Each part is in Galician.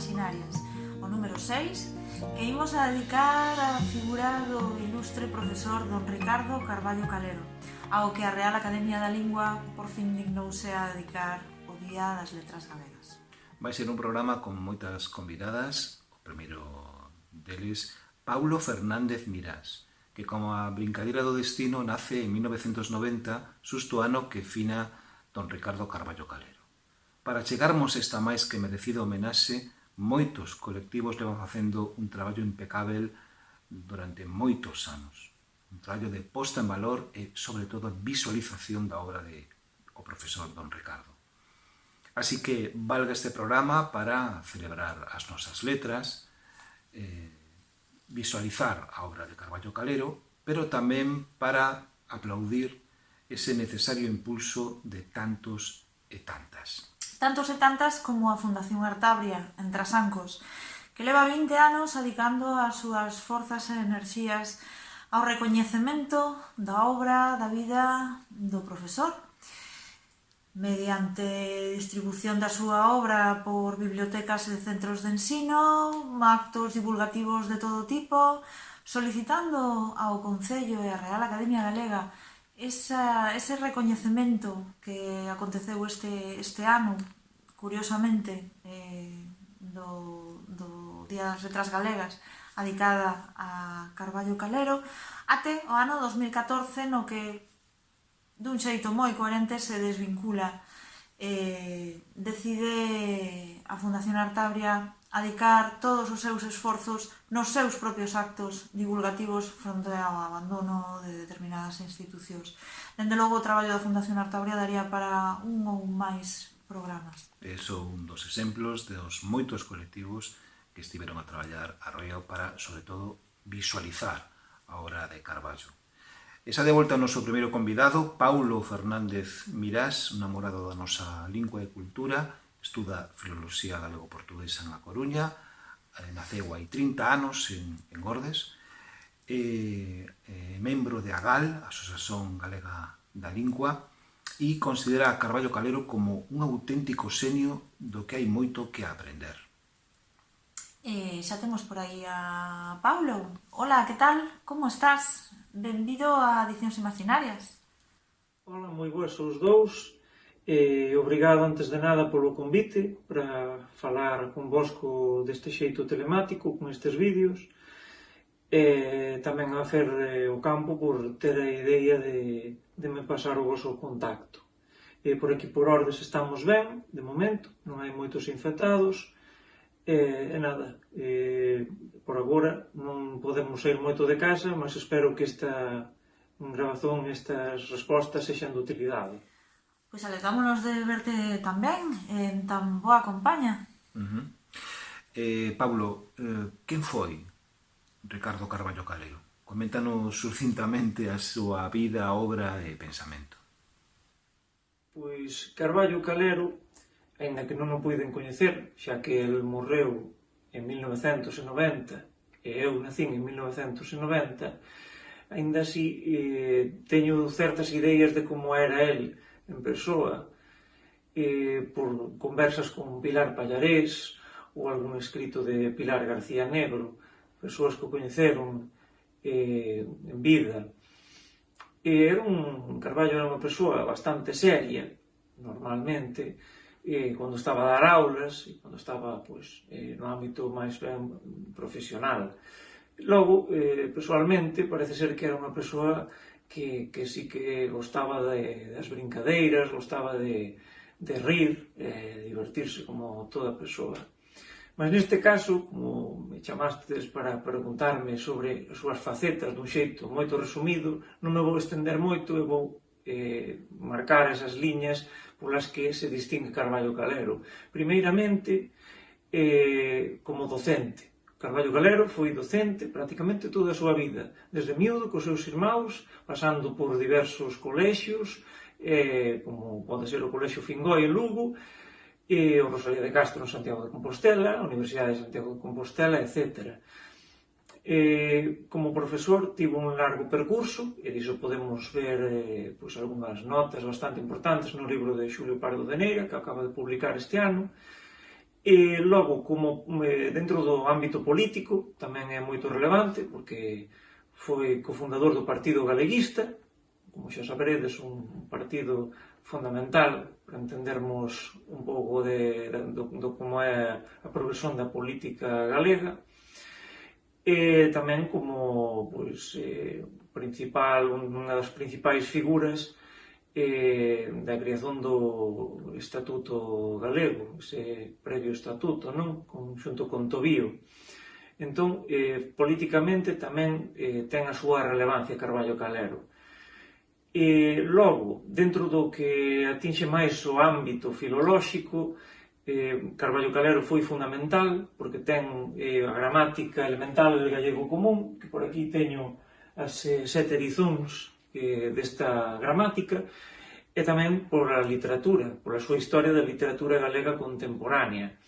Imaginarias, o número 6, que imos a dedicar a figura do ilustre profesor don Ricardo Carballo Calero, ao que a Real Academia da Lingua por fin dignouse a dedicar o Día das Letras Galegas. Vai ser un programa con moitas convidadas. O primeiro deles, Paulo Fernández Mirás, que como a brincadeira do destino nace en 1990, xusto ano que fina don Ricardo Carballo Calero. Para chegarmos esta máis que merecida homenaxe, moitos colectivos levan facendo un traballo impecável durante moitos anos. Un traballo de posta en valor e, sobre todo, visualización da obra do profesor don Ricardo. Así que valga este programa para celebrar as nosas letras, visualizar a obra de Carballo Calero, pero tamén para aplaudir ese necesario impulso de tantos e tantas. Tantos e tantas como a Fundación Artabria, en Trasancos, que leva 20 anos adicando as súas forzas e enerxías ao recoñecemento da obra, da vida do profesor, mediante distribución da súa obra por bibliotecas e centros de ensino, actos divulgativos de todo tipo, solicitando ao Concello e á Real Academia Galega ese recoñecemento que aconteceu este ano, curiosamente, do Día das Letras Galegas, adicada a Carballo Calero, até o ano 2014, no que dun xeito moi coherente se desvincula, decide a Fundación Artabria adicar todos os seus esforzos nos seus propios actos divulgativos fronte ao abandono de determinadas institucións. Dende logo, o traballo da Fundación Artabria daría para un ou máis programas. É un dos exemplos dos moitos colectivos que estiveron a traballar arreo para, sobre todo, visualizar a obra de Carballo. Esa de volta ao noso primeiro convidado, Paulo Fernández Mirás, un namorado da nosa lingua e cultura, estuda filoloxía galego-portuguesa en A Coruña, naceu hai 30 anos en Ordes, membro de AGAL, Asociación Galega da Lingua, e considera a Carballo Calero como un auténtico xenio do que hai moito que aprender. Xa temos por aí a Paulo. Hola, que tal? Como estás? Benvido a Edicións Imaginarias. Hola, moi boas os dous. Obrigado antes de nada polo convite para falar convosco deste xeito telemático, con estes vídeos. Tamén a Fer o Campo por ter a idea de me pasar o vosso contacto. Por aquí por Ordes estamos ben, de momento, non hai moitos infectados. Nada, por agora non podemos sair moito de casa, mas espero que esta grabazón, estas respostas sexan de utilidade. Pois alegrámonos de verte tamén en tan boa compaña. Pablo, quen foi Ricardo Carballo Calero? Coméntanos sucintamente a súa vida, obra e pensamento. Pois Carballo Calero, aínda que non o puiden coñecer, xa que el morreu en 1990 e eu nacín en 1990, aínda así teño certas ideas de como era el en persoa, por conversas con Pilar Pallarés ou algún escrito de Pilar García Negro, persoas que o coñeceron en vida. Carballo era unha persoa bastante seria, normalmente, cando estaba a dar aulas e cando estaba no ámbito máis ben profesional. Logo, personalmente, parece ser que era unha persoa que sí que gostaba das brincadeiras, gostaba de rir, de divertirse como toda persoa. Mas neste caso, como me chamastes para preguntarme sobre as súas facetas dun xeito moito resumido, non me vou estender moito e vou marcar esas liñas polas que se distingue Carballo Calero. Primeiramente, como docente. Carballo Calero foi docente prácticamente toda a súa vida, desde miúdo cos seus irmáns, pasando por diversos colexios, como pode ser o Colexio Fingoi en Lugo, o Rosalía de Castro en Santiago de Compostela, a Universidade de Santiago de Compostela, etc. Como profesor tivo un largo percurso, e diso podemos ver algunhas notas bastante importantes no libro de Xulio Pardo de Neira, que acaba de publicar este ano, E logo, como dentro do ámbito político, tamén é moito relevante, porque foi cofundador do Partido Galeguista, como xa saberedes, un partido fundamental para entendermos un pouco do como é a progresión da política galega, e tamén como unha das principais figuras da creación do Estatuto Galego, ese previo estatuto, non? Xunto con Tobío. Entón, políticamente tamén ten a súa relevancia Carballo Calero. E logo, dentro do que atinxe máis o ámbito filolóxico, Carballo Calero foi fundamental porque ten a gramática elemental gallego común, que por aquí teño as 7 erizóns desta gramática, e tamén por a literatura, por a súa historia da literatura galega contemporánea,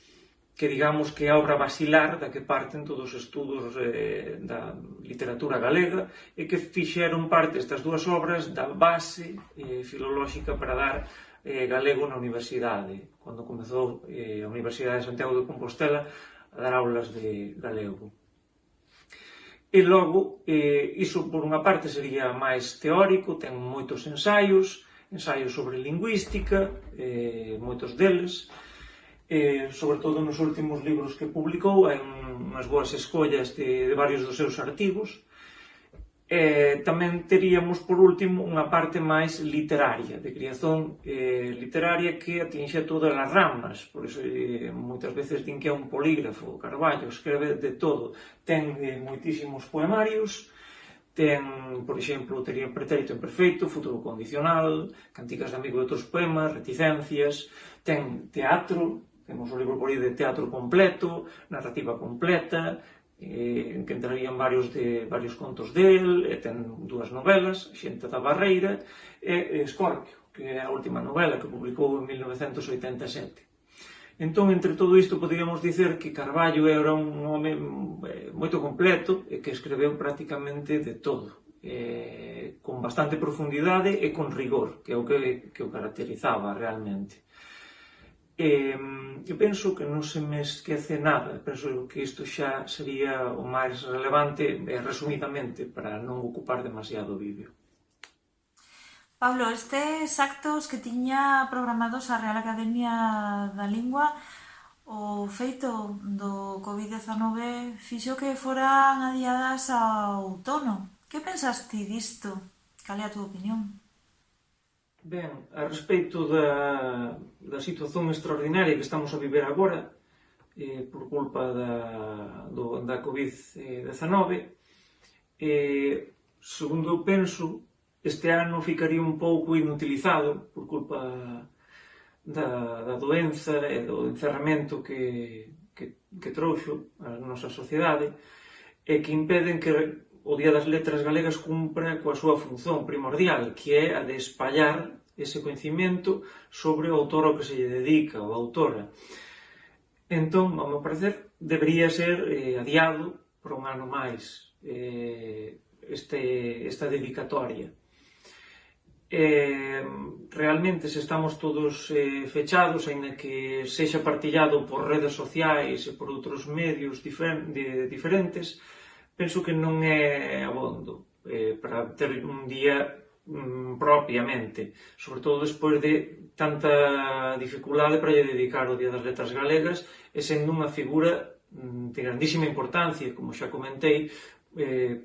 que digamos que é a obra basilar da que parten todos os estudos da literatura galega e que fixeron parte estas dúas obras da base filolóxica para dar galego na universidade, cando comezou a Universidade de Santiago de Compostela a dar aulas de galego. E logo, iso por unha parte sería máis teórico, ten moitos ensaios sobre lingüística, moitos deles, sobre todo nos últimos libros que publicou, hai unhas boas escollas de varios dos seus artigos. Tamén teríamos, por último, unha parte máis literaria, de creación literaria que atinxe todas as ramas, por iso moitas veces din que é un polígrafo. Carballo escreve de todo, ten moitísimos poemarios, ten, por exemplo, tería pretérito imperfeito, futuro condicional, canticas de amigo de outros poemas, reticencias, ten teatro, temos o libro por aí de teatro completo, narrativa completa, en que entrarían varios contos del, e ten dúas novelas, Xente da Barreira e Escorpio, que é a última novela que publicou en 1987. Entón, entre todo isto, poderíamos dicer que Carballo era un home moito completo e que escreveu prácticamente de todo, con bastante profundidade e con rigor, que é o que o caracterizaba realmente. Eu penso que non se me esquece nada, penso que isto xa sería o máis relevante, resumidamente, para non ocupar demasiado vídeo. Pablo, estes actos que tiña programados a Real Academia da Lingua, o feito do COVID-19 fixo que foran adiadas ao outono. Que pensaste disto? Cal é a túa opinión? Ben, a respeito da situación extraordinaria que estamos a viver agora, por culpa da COVID-19, segundo eu penso, este ano ficaría un pouco inutilizado por culpa da doenza e do encerramento que trouxo a nosa sociedade e que impeden que o Día das Letras Galegas cumpra coa súa función primordial, que é a de espallar ese coñecemento sobre o autor ao que se lle dedica, ou autora. Entón, ao meu parecer, debería ser adiado por un ano máis esta dedicatoria. Realmente, se estamos todos fechados, aínda que sexa partillado por redes sociais e por outros medios diferentes, penso que non é abondo para ter un día propiamente, sobre todo despois de tanta dificultade para lle dedicar o Día das Letras Galegas e sendo unha figura de grandísima importancia, como xa comentei,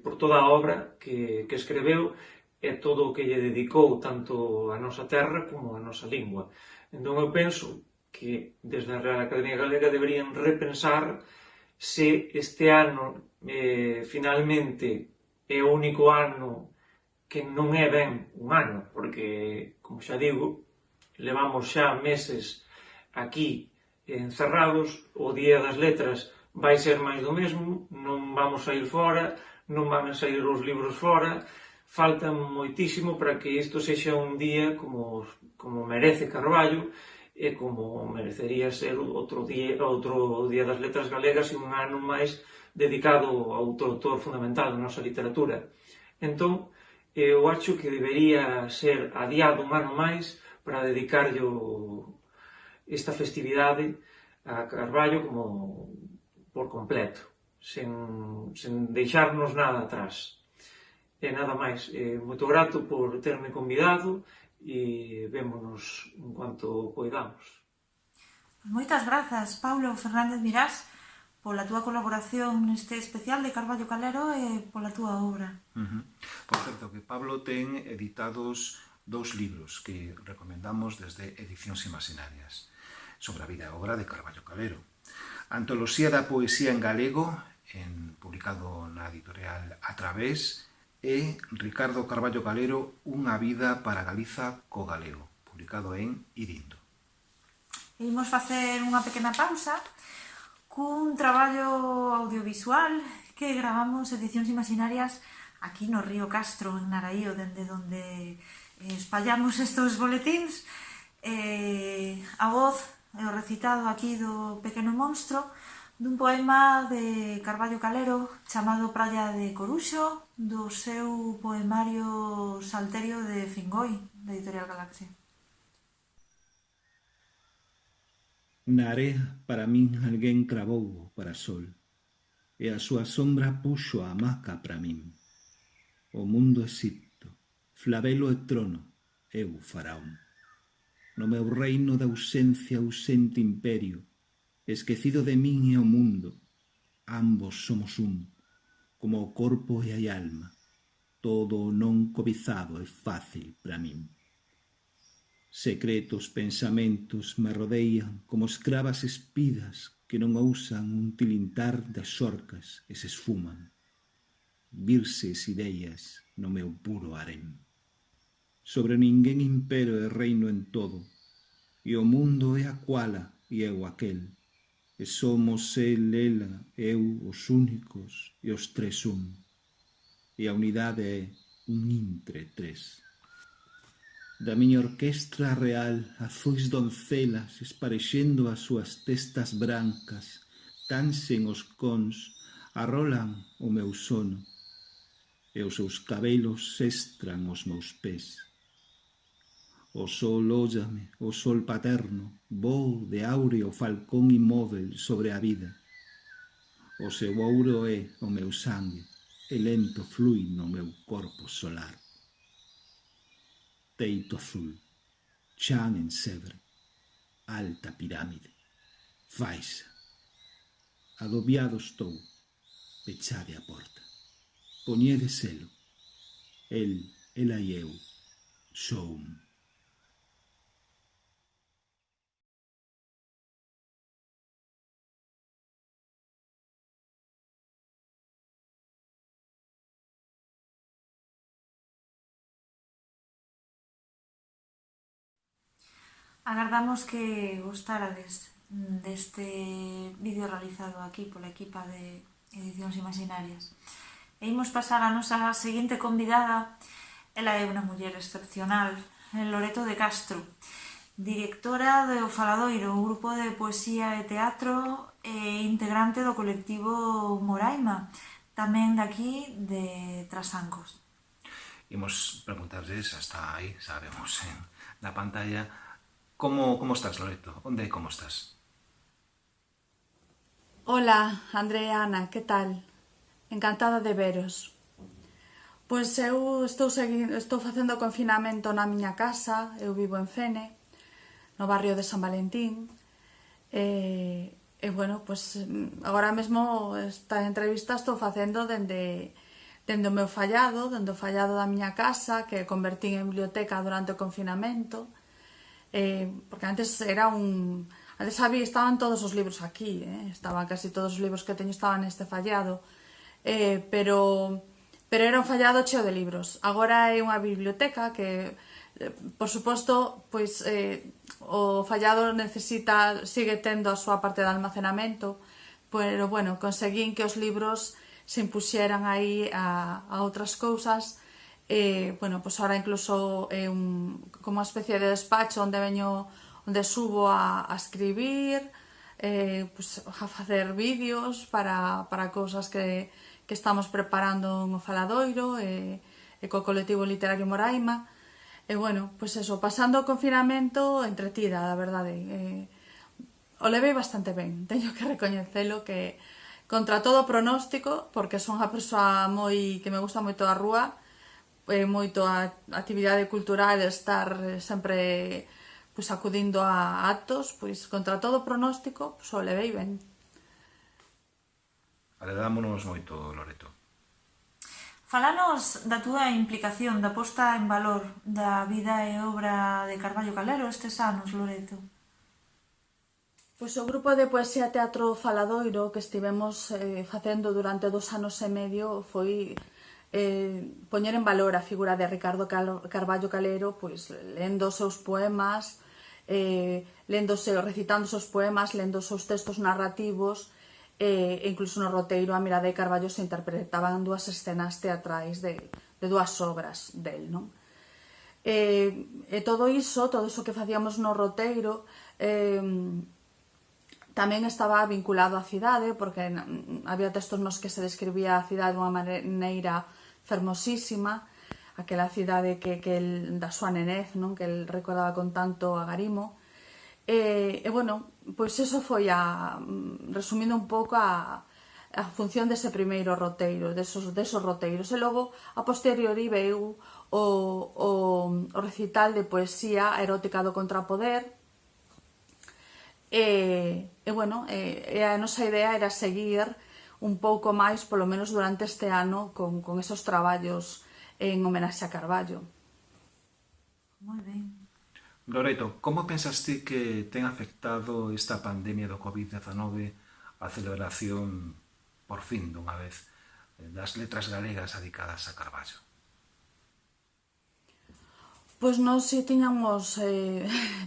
por toda a obra que escreveu e todo o que lle dedicou tanto a nosa terra como a nosa lingua. Entón eu penso que desde a Real Academia Galega deberían repensar se este ano finalmente é o único ano que non é ben un ano, porque, como xa digo, levamos xa meses aquí encerrados, o Día das Letras vai ser máis do mesmo, non vamos a ir fora, non van a sair os libros fora, falta moitísimo para que isto sexa un día como merece Carballo e como merecería ser outro Día das Letras Galegas e un ano máis dedicado ao autor fundamental da nosa literatura. Entón, eu acho que debería ser adiado un ano máis para dedicarlle esta festividade a Carballo como por completo, sen deixarnos nada atrás. E nada máis, moito grato por terme convidado e vémonos en cuanto poidamos. Moitas grazas, Paulo Fernández Mirás, pola túa colaboración neste especial de Carballo Calero e pola túa obra. Por certo, que Pablo ten editados 2 libros que recomendamos desde Edicións Imaginarias sobre a vida e obra de Carballo Calero. Antoloxía da poesía en galego, publicado na editorial A Través, e Ricardo Carballo Calero, Unha vida para Galiza co galego, publicado en Irindo. Imos facer unha pequena pausa cun traballo audiovisual que gravamos Edicións Imaginarias aquí no Río Castro, en Naraío, dende onde espallamos estos boletíns. A voz e o recitado aquí do Pequeno Monstro dun poema de Carballo Calero chamado Praia de Coruxo, do seu poemario Salterio de Fingoi, da editorial Galaxia. Na area para min alguén cravou o parasol e a súa sombra puxo a hamaca para min. O mundo Egipto, flabelo e trono, eu faraón. No meu reino de ausencia ausente imperio, esquecido de min e o mundo, ambos somos un, como o corpo e a alma, todo o non cobizado é fácil para min. Secretos pensamentos me rodeian como escravas espidas que non ousan un tilintar das xorcas e se esfuman. Virses ideas no meu puro harem. Sobre ninguén impero e reino en todo, e o mundo é a cuala e eu aquel, e somos el, ela, eu, os únicos e os tres un, e a unidade é un intre tres. Da miña orquestra real, azuis doncelas esparexendo as súas testas brancas, tansen os cons, arrolan o meu sono, e os seus cabelos sestran os meus pés. O sol óllame, o sol paterno, voo de áureo falcón imóvel sobre a vida. O seu ouro é o meu sangue, e lento flui no meu corpo solar. Teito azul, chan en sebre, alta pirámide, faixa. Adobiado estou, pechade a porta. Poñede selo, el, ela e eu, sou un. Agardamos que gostarades deste vídeo realizado aquí pola equipa de Edicións Imaginarias. E imos pasar a nosa seguinte convidada. Ela é unha muller excepcional, Loreto de Castro, directora do Faladoiro, un grupo de poesía e teatro e integrante do colectivo Moraima, tamén daqui de Trasancos. Imos preguntarles hasta aí, sabemos, na pantalla. Como estás, Loreto? Onde e como estás? Hola, Andrea e Ana, que tal? Encantada de veros. Pois eu estou facendo confinamento na miña casa, eu vivo en Fene, no barrio de San Valentín, e bueno, pois agora mesmo esta entrevista estou facendo dende o meu fallado, dende o fallado da miña casa, que convertín en biblioteca durante o confinamento, porque antes era antes estaban todos os libros aquí, estaban casi todos os libros que teño estaban neste fallado, pero era un fallado cheo de libros. Agora é unha biblioteca que, por suposto, pois o fallado sigue tendo a súa parte de almacenamento, pero bueno, conseguín que os libros se impuxeran aí a outras cousas. Bueno, pois ahora incluso é como unha especie de despacho onde subo a escribir, pois a facer vídeos para cousas que estamos preparando no Faladoiro e co colectivo literario Moraima. E bueno, pois eso, pasando o confinamento entretida, a verdade. o levei bastante ben, teño que recoñecelo, que contra todo pronóstico, porque son unha persoa que me gusta moito a rúa, moito a actividade cultural, estar sempre pois acudindo a actos, pois contra todo pronóstico, pois o levei ben. Aledámonos moito, Loreto. Falanos da túa implicación, da posta en valor da vida e obra de Carballo Calero estes anos, Loreto. Pois o grupo de Poesía Teatro Faladoiro que estivemos facendo durante 2 anos e medio foi poñer en valor a figura de Ricardo Carballo Calero, pois lendo os seus poemas, recitando os seus poemas, lendo os seus textos narrativos, e incluso no roteiro a Mirada de Carballo se interpretaban 2 escenas teatrais de 2 obras del, non? E todo iso que facíamos no roteiro tamén estaba vinculado á cidade, porque había textos nos que se describía a cidade dunha maneira fermosísima, aquela cidade da súa nenez, non? Que el recordaba con tanto agarimo. E bueno, pois eso foi resumindo un pouco a función dese primeiro roteiro, desos roteiros. E logo, a posteriori, veu o recital de poesía erótica do contrapoder. E bueno, a nosa idea era seguir un pouco máis, polo menos durante este ano, con esos traballos en homenaxe a Carballo. Moi ben. Loreto, como pensas ti que ten afectado esta pandemia do COVID-19 a celebración, por fin, dunha vez, das letras galegas dedicadas a Carballo? Pois nós tiñamos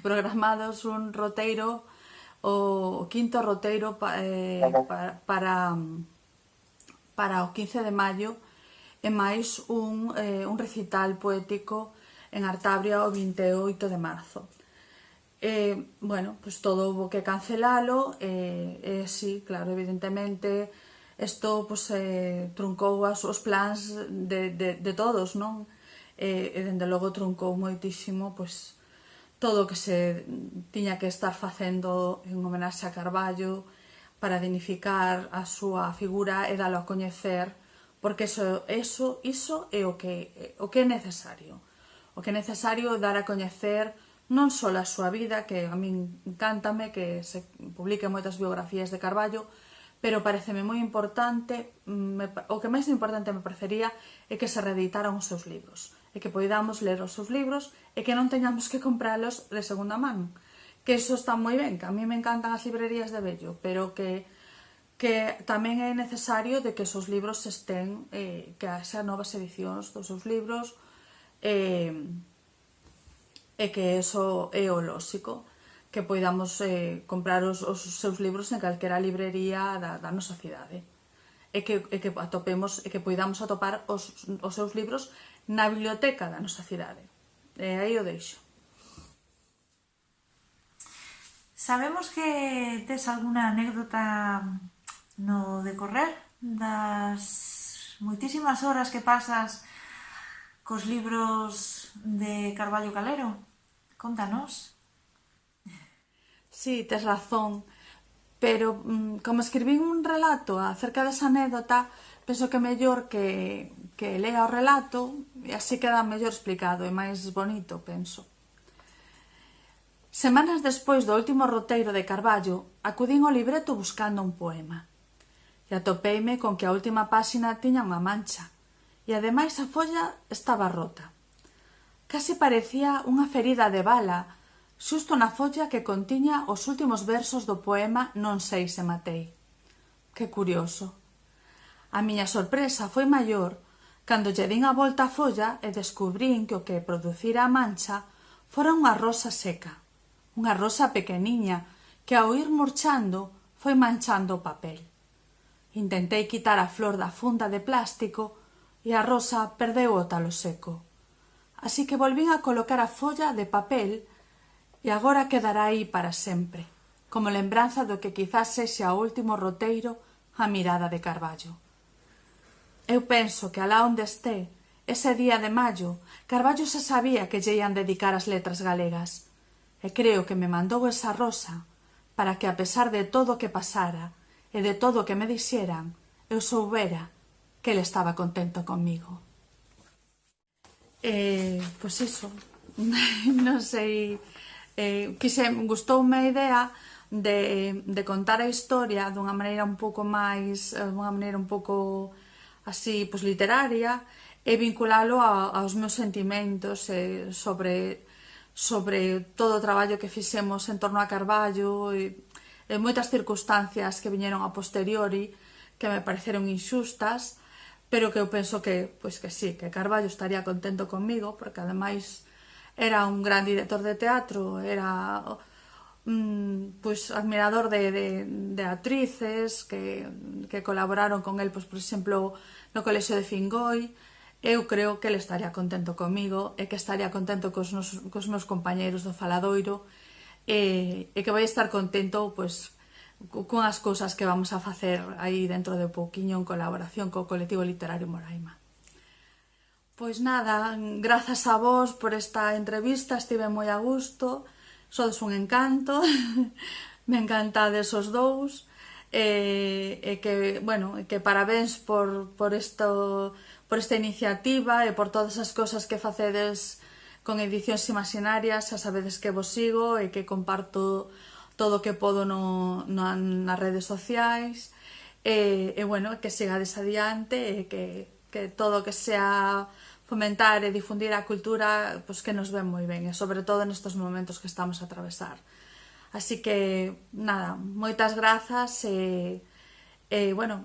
programados un roteiro, o 5º roteiro para o 15 de maio, e máis un recital poético en Artabria o 28 de marzo. Bueno, pois todo houve que cancelalo, e sí, claro, evidentemente, isto truncou os plans de todos, non? E dende logo truncou moitísimo, pois, todo o que se tiña que estar facendo en homenaxe a Carballo para dignificar a súa figura e dalo a coñecer, porque iso é o que é necesario. O que é necesario dar a coñecer non só a súa vida, que a min encántame que se publiquen moitas biografías de Carballo, pero pareceme moi importante, o que máis importante me parecería é que se reeditaran os seus libros, e que poidamos ler os seus libros e que non teñamos que compralos de segunda man. Que iso está moi ben, que a mí me encantan as librerías de vello, pero que tamén é necesario de que esos libros estén, que haxa novas edicións dos seus libros, e que iso é o lóxico, que poidamos comprar os seus libros en calquera librería da nosa cidade, e que atopemos, e que poidamos atopar os seus libros na biblioteca da nosa cidade. E aí o deixo. Sabemos que tes algunha anécdota no decorrer das moitísimas horas que pasas cos libros de Carballo Calero. Contanos. Sí, tes razón, pero como escribín un relato acerca desa anécdota, penso que é mellor que lea o relato, e así queda mellor explicado e máis bonito, penso. Semanas despois do último roteiro de Carballo, acudín ao libreto buscando un poema. E atopeime con que a última páxina tiña unha mancha, e ademais a folla estaba rota. Case parecía unha ferida de bala, xusto na folla que contiña os últimos versos do poema Non sei se matei. Que curioso. A miña sorpresa foi maior cando lle din a volta a folla e descubrín que o que producira a mancha fora unha rosa seca, unha rosa pequeniña que ao ir murchando foi manchando o papel. Intentei quitar a flor da funda de plástico e a rosa perdeu o talo seco. Así que volvín a colocar a folla de papel e agora quedará aí para sempre, como lembranza do que quizás sexa o último roteiro a Mirada de Carballo. Eu penso que alá onde este, ese día de maio, Carballo xa sabía que lle ian dedicar as letras galegas, e creo que me mandou esa rosa para que a pesar de todo o que pasara e de todo o que me dixeran, eu soubera que ele estaba contento comigo. Pois iso, non sei, gustoume a idea de contar a historia dunha maneira un pouco máis, dunha maneira un pouco así, pois literaria, e vinculalo aos meus sentimentos sobre todo o traballo que fixemos en torno a Carballo e moitas circunstancias que viñeron a posteriori que me pareceron inxustas, pero que eu penso que sí, que Carballo estaría contento comigo, porque ademais era un gran director de teatro, era admirador de actrices que colaboraron con el, por exemplo, no Colexio de Fingoi. Eu creo que ele estaría contento comigo e que estaría contento cos meus compañeros do Faladoiro e que vai estar contento con as cousas que vamos a facer aí dentro de pouquiño en colaboración co colectivo literario Moraima. Pois nada, grazas a vos por esta entrevista, estive moi a gusto, sodes un encanto, me encantades os dous, e que parabéns por esta iniciativa e por todas as cousas que facedes con Edicións Imaxinarias. Xa sabedes que vos sigo e que comparto todo o que podo nas redes sociais, e que sigades adiante e que todo o que sea fomentar e difundir a cultura, que nos ven moi ben, e sobre todo nestes momentos que estamos a atravesar. Así que, nada, moitas grazas e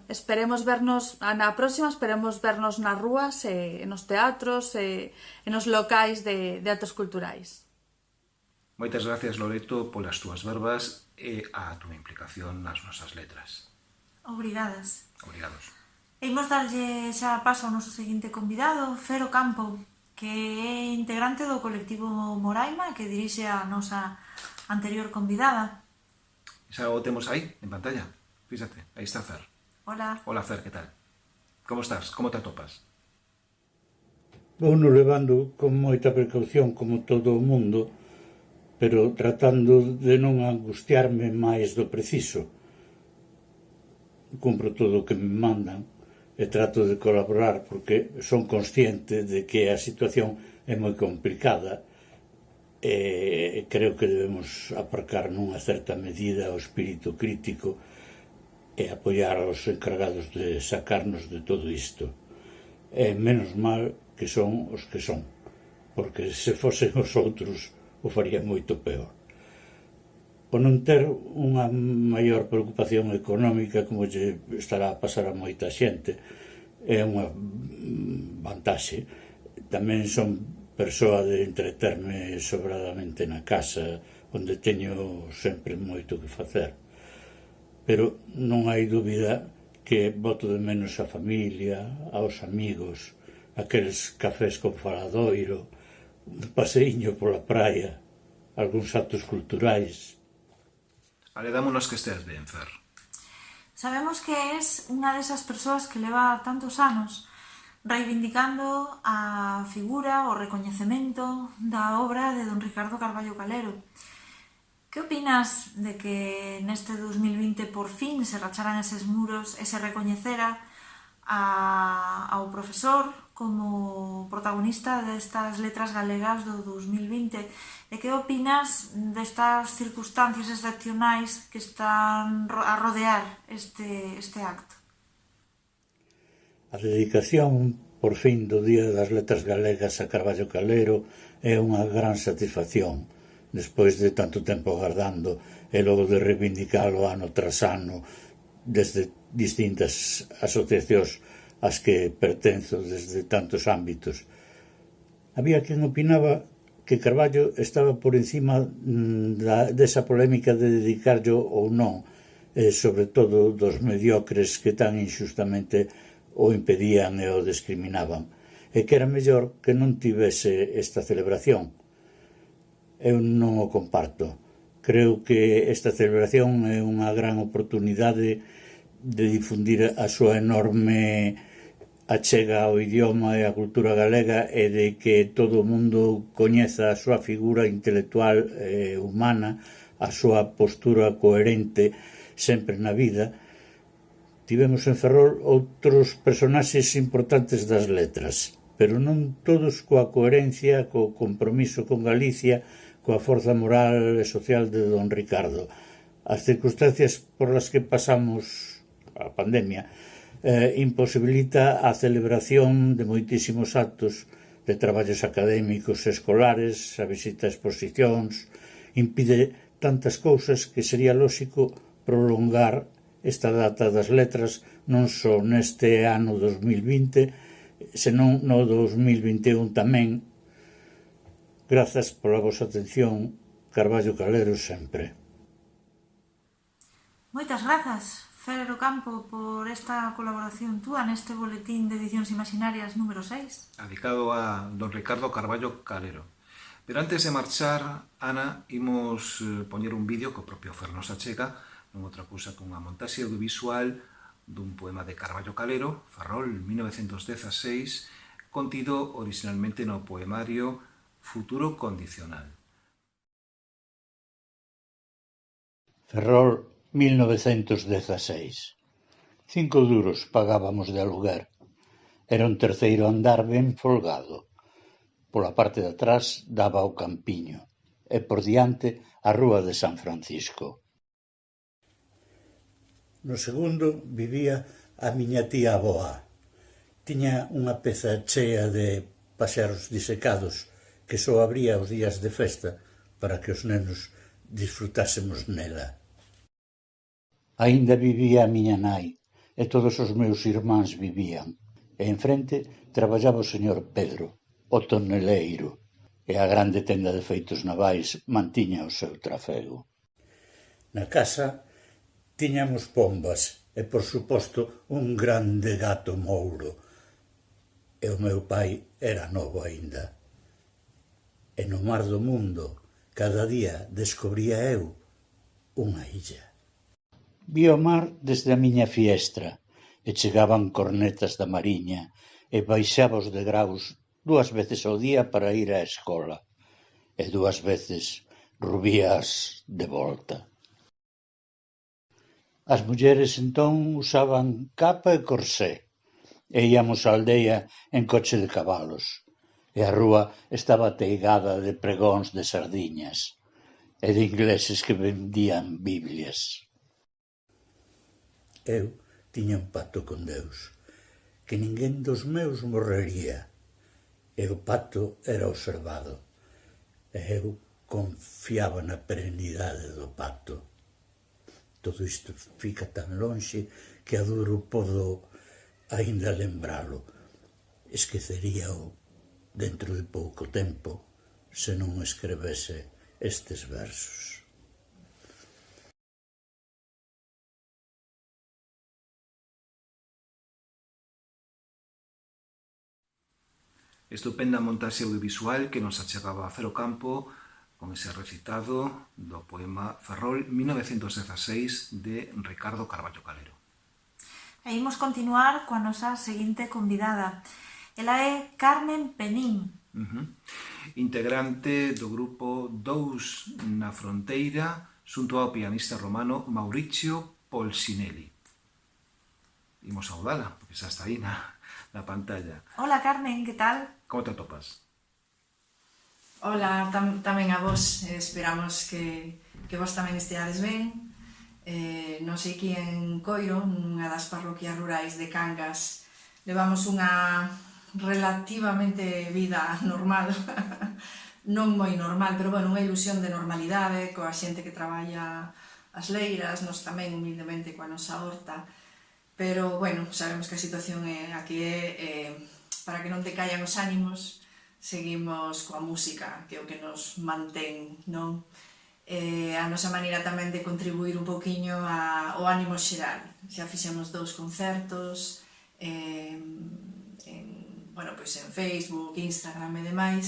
esperemos vernos na próxima, esperemos vernos nas rúas e nos teatros e nos locais de actos culturais. Moitas gracias, Loreto, polas túas verbas e a túa implicación nas nosas letras. Obrigadas. Obrigados. E imos darlle xa paso ao noso seguinte convidado, Fer Ocampo, que é integrante do colectivo Moraima, que dirixe a nosa anterior convidada. Xa o temos aí, en pantalla. Fíxate, aí está Fer. Hola. Hola, Fer, que tal? Como estás? Como te atopas? Vouno levando con moita precaución, como todo o mundo, pero tratando de non angustiarme máis do preciso. Cumpro todo o que me mandan e trato de colaborar porque son consciente de que a situación é moi complicada e creo que debemos aparcar nunha certa medida o espírito crítico e apoiar aos encargados de sacarnos de todo isto. E menos mal que son os que son, porque se fosen os outros o faría moito peor. O non ter unha maior preocupación económica, como lle estará a pasar a moita xente, é unha vantaxe. Tamén son persoa de entreterme sobradamente na casa, onde teño sempre moito que facer. Pero non hai dúbida que boto de menos a familia, aos amigos, aqueles cafés con faladoiro, un paseiño pola praia, algúns actos culturais. Aledámonos que estés ben, Fer. Sabemos que és unha desas persoas que leva tantos anos reivindicando a figura, o recoñecemento da obra de don Ricardo Carballo Calero. Que opinas de que neste 2020 por fin se racharan eses muros e se recoñecera ao profesor como protagonista destas letras galegas do 2020? E que opinas destas circunstancias excepcionais que están a rodear este acto? A dedicación, por fin, do Día das Letras Galegas a Carballo Calero é unha gran satisfacción, despois de tanto tempo agardando e logo de reivindicalo ano tras ano desde distintas asociacións ás que pertenzo desde tantos ámbitos. Había quen opinaba que Carballo estaba por encima desa polémica de dedicarlo ou non, e sobre todo dos mediocres que tan injustamente o impedían e o discriminaban, e que era mellor que non tivese esta celebración. Eu non o comparto. Creo que esta celebración é unha gran oportunidade de difundir a súa enorme achega ao idioma e á cultura galega e de que todo o mundo coñeza a súa figura intelectual e humana a súa postura coherente sempre na vida, tivemos en Ferrol outros personaxes importantes das letras, pero non todos coa coherencia, co compromiso con Galicia, coa forza moral e social de don Ricardo. As circunstancias por las que pasamos a pandemia imposibilita a celebración de moitísimos actos, de traballos académicos e escolares, a visita a exposicións, impide tantas cousas que sería lóxico prolongar esta data das letras non só neste ano 2020, senón no 2021 tamén. Grazas pola vosa atención, Carballo Calero sempre. Moitas grazas, Fer Ocampo, por esta colaboración túa neste boletín de edicións imaginarias número 6. Dedicado a don Ricardo Carballo Calero. Pero antes de marchar, Ana, imos poñer un vídeo que o propio Fer nos achega, non outra cousa que unha montaxe audiovisual dun poema de Carballo Calero, Ferrol, 1916, contido originalmente no poemario Futuro Condicional. Ferrol, 1916. 5 duros pagábamos de aluguer. Era un terceiro andar ben folgado. Pola parte de atrás daba o Campiño e por diante a Rúa de San Francisco. No segundo vivía a miña tía avoa. Tiña unha peza chea de paxaros disecados que só abría os días de festa para que os nenos disfrutásemos nela. Aínda vivía a miña nai e todos os meus irmáns vivían. E enfrente traballaba o señor Pedro, o toneleiro, e a grande tenda de feitos navais mantiña o seu trafego. Na casa tiñamos pombas e, por suposto, un grande gato mouro. E o meu pai era novo aínda. E no mar do mundo, cada día descubría eu unha illa. Vi o mar desde a miña fiestra e chegaban cornetas da mariña e baixaba os degraus 2 veces ao día para ir á escola e 2 veces rubías de volta. As mulleres entón usaban capa e corsé e íamos á aldea en coche de cabalos e a rúa estaba teigada de pregóns de sardiñas e de ingleses que vendían biblias. Eu tiña un pacto con Deus, que ninguén dos meus morrería, e o pacto era observado, e eu confiaba na perenidade do pacto. Todo isto fica tan lonxe que a duro podo aínda lembralo. Esqueceríao dentro de pouco tempo se non escrevese estes versos. Estupenda montaxe audiovisual que nos achegaba a Fer Ocampo con ese recitado do poema Ferrol 1916 de Ricardo Carballo Calero. E imos continuar coa nosa seguinte convidada. Ela é Carmen Penín. Integrante do grupo Dous na Fronteira xunto ao pianista romano Mauricio Polsinelli. Imos saudala, porque xa está aí na pantalla. Hola Carmen, que tal? Como te atopas? Hola, tamén a vos, esperamos que vos tamén esteades ben. Non sei que en Coiro, nunha das parroquias rurais de Cangas, levamos unha relativamente vida normal, non moi normal, pero bueno, unha ilusión de normalidade, coa xente que traballa as leiras, nos tamén humildemente coa nosa horta, pero bueno, sabemos que a situación é a que é, para que non te caian os ánimos, seguimos coa música, que é o que nos mantén, non? A nosa maneira tamén de contribuir un pouquiño ao ánimo xeral. Xa fixemos 2 concertos, bueno, pois en Facebook, Instagram e demais.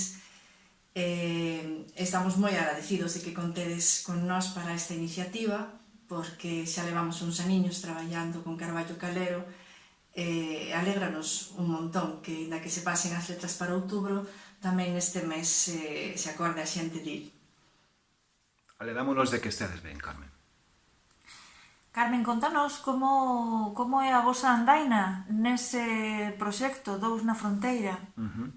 Estamos moi agradecidos de que contedes con nós para esta iniciativa, porque xa levamos uns aniños traballando con Carballo Calero, alégranos un montón que, ainda que se pasen as letras para outubro, tamén neste mes se acorde a xente dil. Alegámonos de que esteades ben, Carmen. Carmen, contanos como é a vosa andaina nese proxecto Dous na Fronteira.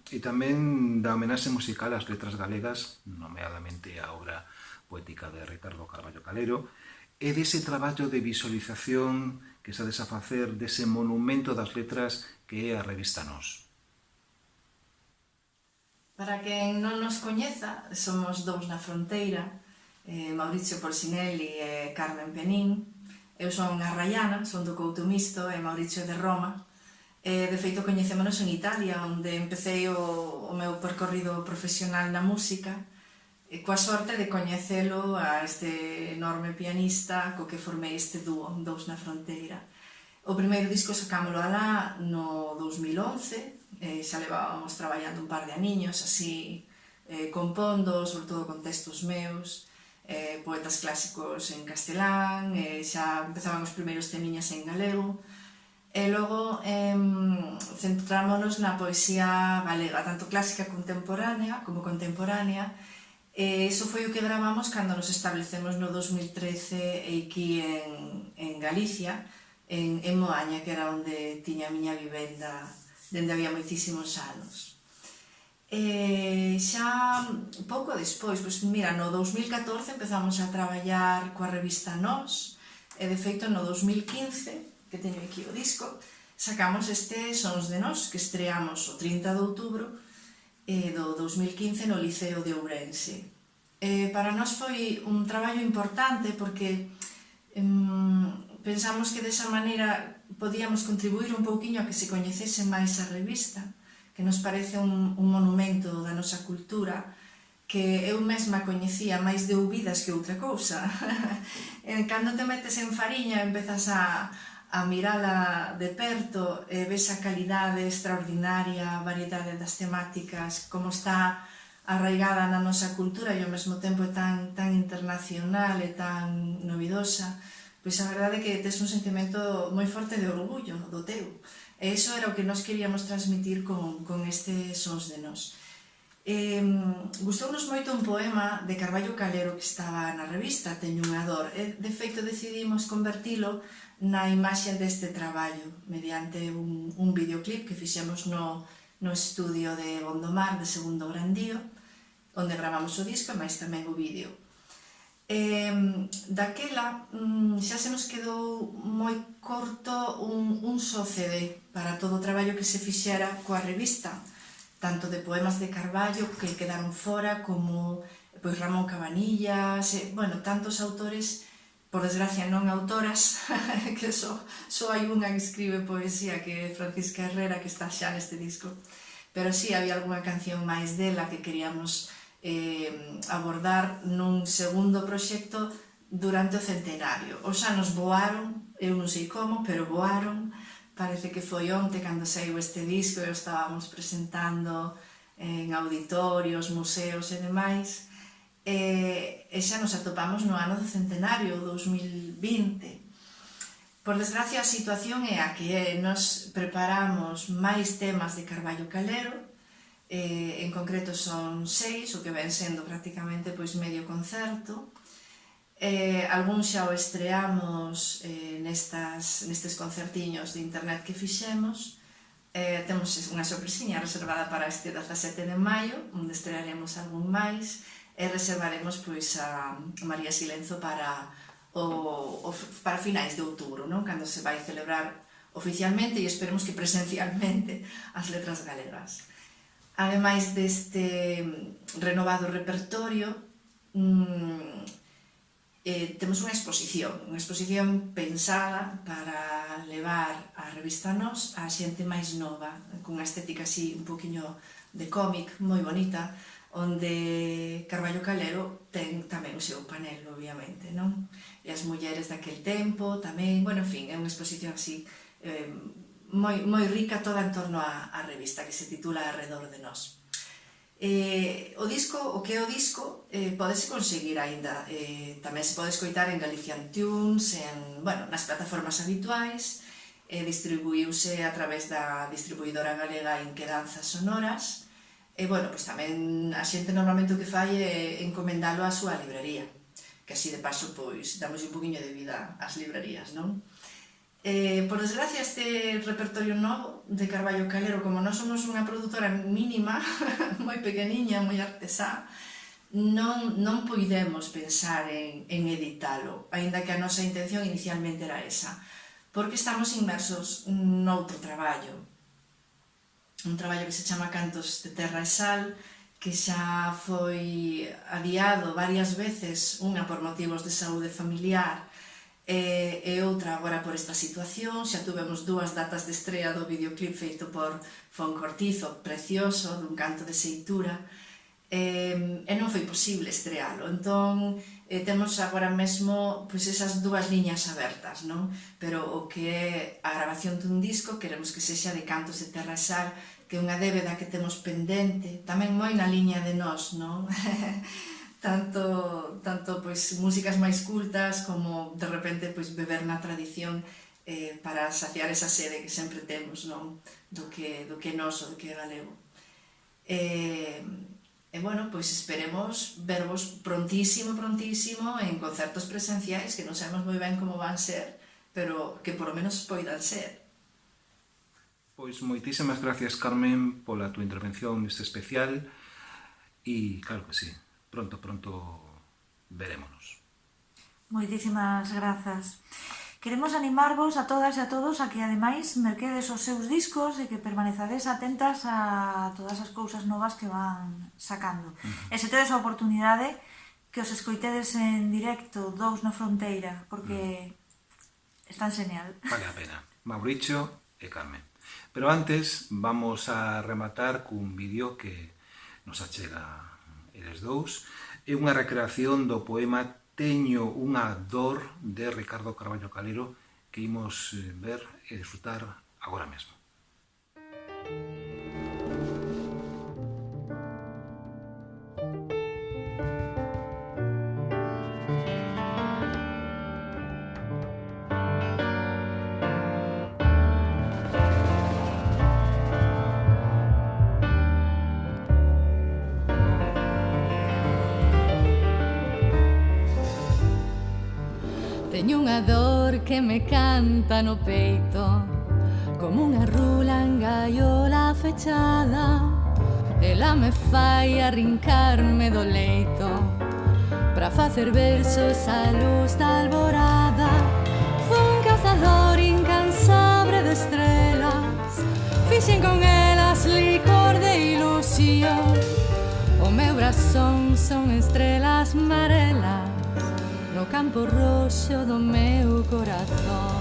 E tamén da homenaxe musical ás letras galegas, nomeadamente a obra poética de Ricardo Carballo Calero, e dese traballo de visualización que estades a facer dese monumento das letras que é a revista Nós. Para quen non nos coñeza, somos Dous na Fronteira, Mauricio Polsinelli e Carmen Penín. Eu son a Rayana, son do Couto Misto e Mauricio é de Roma. De feito, coñecémonos en Italia, onde empecé o meu percorrido profesional na música, coa sorte de coñecelo a este enorme pianista co que formei este dúo, Dous na Fronteira. O primeiro disco sacámolo alá no 2011, xa levábamos traballando un par de aniños, así, compondo, sobre todo con textos meus, poetas clásicos en castelán, xa empezaban os primeiros temiñas en galego, e logo centrámonos na poesía galega, tanto clásica contemporánea como contemporánea, e iso foi o que gravamos cando nos establecemos no 2013 aquí en Galicia, en Moaña, que era onde tiña a miña vivenda dende había moitísimos anos. Xa pouco despois, pois mira, no 2014 empezamos a traballar coa revista Nós, e de feito no 2015, que teño aquí o disco, sacamos este Sons de Nós, que estreamos o 30 de outubro do 2015 no Liceo de Ourense. Para nós foi un traballo importante porque pensamos que desa maneira podíamos contribuir un pouquiño a que se coñecese máis a revista, que nos parece un monumento da nosa cultura, que eu mesma coñecía máis de ouvidas que outra cousa. Cando te metes en fariña, empezas a mirala de perto, ves a calidade extraordinaria, a variedade das temáticas, como está arraigada na nosa cultura e ao mesmo tempo é tan internacional e tan novidosa, pois a verdade é que tes un sentimento moi forte de orgullo do teu. E iso era o que nós queríamos transmitir con este Sons de Nós. Gustounos moito un poema de Carballo Calero que estaba na revista, Teño unha dor. De feito, decidimos convertilo na imaxe deste traballo mediante un videoclip que fixemos no estudio de Gondomar, de Segundo Grandío, onde gravamos o disco e máis tamén o vídeo. Daquela xa se nos quedou moi corto un só CD para todo o traballo que se fixera coa revista, tanto de poemas de Carballo que quedaron fora como pois Ramón Cabanillas, tantos autores, por desgracia non autoras, que só hai unha que escribe poesía, que é Francisca Herrera, que está xa neste disco, pero sí había algunha canción máis dela que queríamos abordar nun segundo proxecto durante o centenario. Os anos voaron, eu non sei como, pero voaron. Parece que foi onte cando saiu este disco e o estábamos presentando en auditorios, museos e demais. E xa nos atopamos no ano do centenario, 2020. Por desgracia, a situación é a que nos preparamos máis temas de Carballo Calero. En concreto son 6, o que ven sendo prácticamente medio concerto. Algúns xa o estreamos nestes concertiños de internet que fixemos. Temos unha sorpresiña reservada para este 17 de maio, onde estrearemos algún máis, e reservaremos a María Silenzo para finais de outubro, cando se vai celebrar oficialmente e esperemos que presencialmente as letras galegas. Ademais deste renovado repertorio, temos unha exposición pensada para levar a revista Nós a xente máis nova, con unha estética así un poquinho de cómic, moi bonita, onde Carballo Calero ten tamén o seu panel, obviamente, non? E as mulleres daquel tempo tamén, en fin, é unha exposición así moi rica toda en torno á revista, que se titula Arredor de Nós. O que é o disco podese conseguir aínda, tamén se pode escoitar en Galician Tunes, nas plataformas habituais, distribuíuse a través da distribuidora galega Inquedanzas Sonoras, e tamén a xente normalmente o que fai é encomendalo á súa librería. que así de paso pois damos un poquinho de vida ás librarías, non? Por desgracia, este repertorio novo de Carballo Calero, como nós somos unha produtora mínima, moi pequeniña, moi artesá, non poidemos pensar en editalo, aínda que a nosa intención inicialmente era esa, porque estamos inmersos noutro traballo, un traballo que se chama Cantos de Terra e Sal, que xa foi adiado varias veces, unha por motivos de saúde familiar e outra agora por esta situación. Xa tuvemos 2 datas de estrea do videoclip feito por Fon Cortizo, precioso, dun canto de xeitura, e non foi posible estrealo. Entón, temos agora mesmo pois, esas 2 liñas abertas, non? Pero o que é a grabación dun disco queremos que sexa de Cantos de Terra e Sal, que é unha débeda que temos pendente, tamén moi na liña de nós, non? tanto pois, músicas máis cultas como de repente pois, beber na tradición para saciar esa sede que sempre temos, non? Do que é noso, do que é galego. E bueno, pois esperemos vervos prontísimo en concertos presenciais, que non sabemos moi ben como van ser, pero que por lo menos poidan ser. Pois moitísimas gracias, Carmen, pola túa intervención neste especial e claro que sí, pronto verémonos. Moitísimas grazas. Queremos animarvos a todas e a todos a que ademais merquedes os seus discos e que permanezades atentas a todas as cousas novas que van sacando. E se tedes a oportunidade que os escoitedes en directo, Dous na Fronteira, porque están genial. Vale a pena. Mauricio e Carmen. Pero antes vamos a rematar cun vídeo que nos achega eles dous. É unha recreación do poema Teño unha dor de Ricardo Carballo Calero que imos ver e disfrutar agora mesmo. Teño unha dor que me canta no peito, como unha rula en gaiola fechada. Ela me fai arrincarme do leito pra facer versos á luz da alborada. Fun cazador incansable de estrelas, fixen con elas licor de ilusión. O meu brazón son estrelas marelas no campo roxo do meu corazón.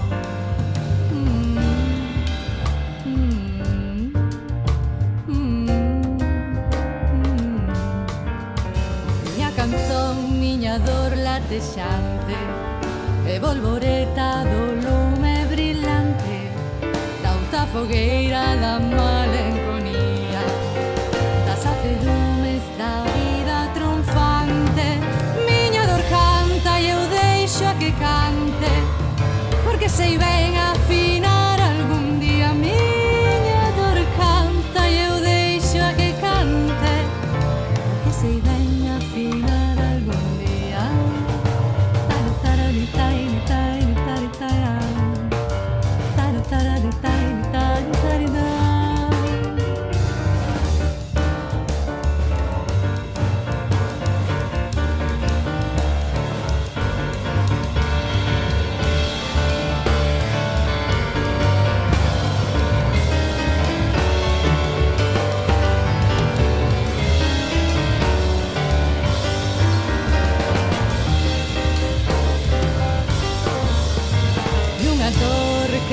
Miña canzón, miña dor latexante, e volvoreta do lume brillante da outra fogueira da malenconía, das aferumes da vida triunfante. Que cante, porque sei ben afinar algún día. Miña dor canta e eu deixo a que cante, porque sei ben afinar algún día.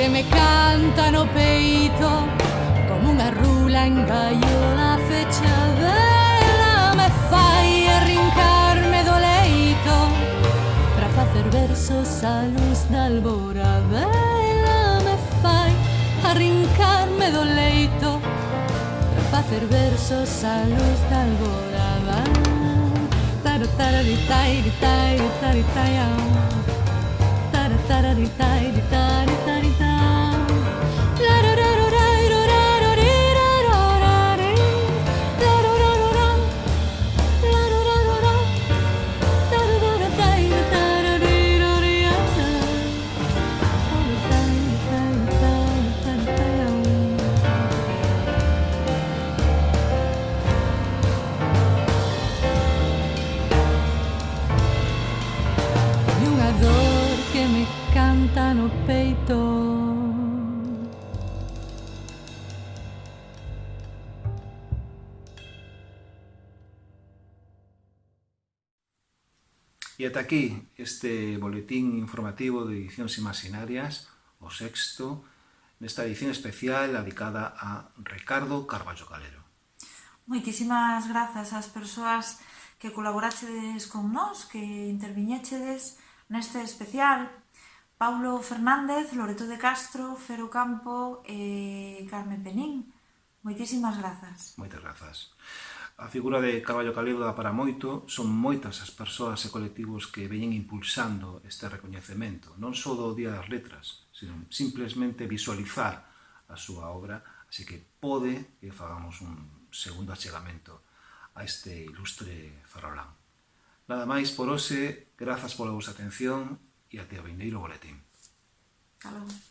Que me canta no peito como unha rula en gaiola fechada. Ela me fai arrincarme do leito pra facer versos á luz da alborada. Ela me fai arrincarme do leito pra facer versos á luz da alborada. no peito. E ata aquí este boletín informativo de Edicións Imaginarias, o sexto, nesta edición especial dedicada a Ricardo Carballo Calero. Moitísimas grazas ás persoas que colaborachedes con nós, que interviñechedes neste especial. Paulo Fernández, Loreto de Castro, Fero Campo e Carme Penín. Moitísimas grazas. Moitas grazas. A figura de Carballo Calero dá para moito, son moitas as persoas e colectivos que veñen impulsando este recoñecemento, non só do Día das Letras, sino simplesmente visualizar a súa obra, así que pode que fagamos un segundo achegamento a este ilustre farolán. Nada máis por hoxe, grazas pola vosa atención e até o vindeiro boletín. Hasta logo.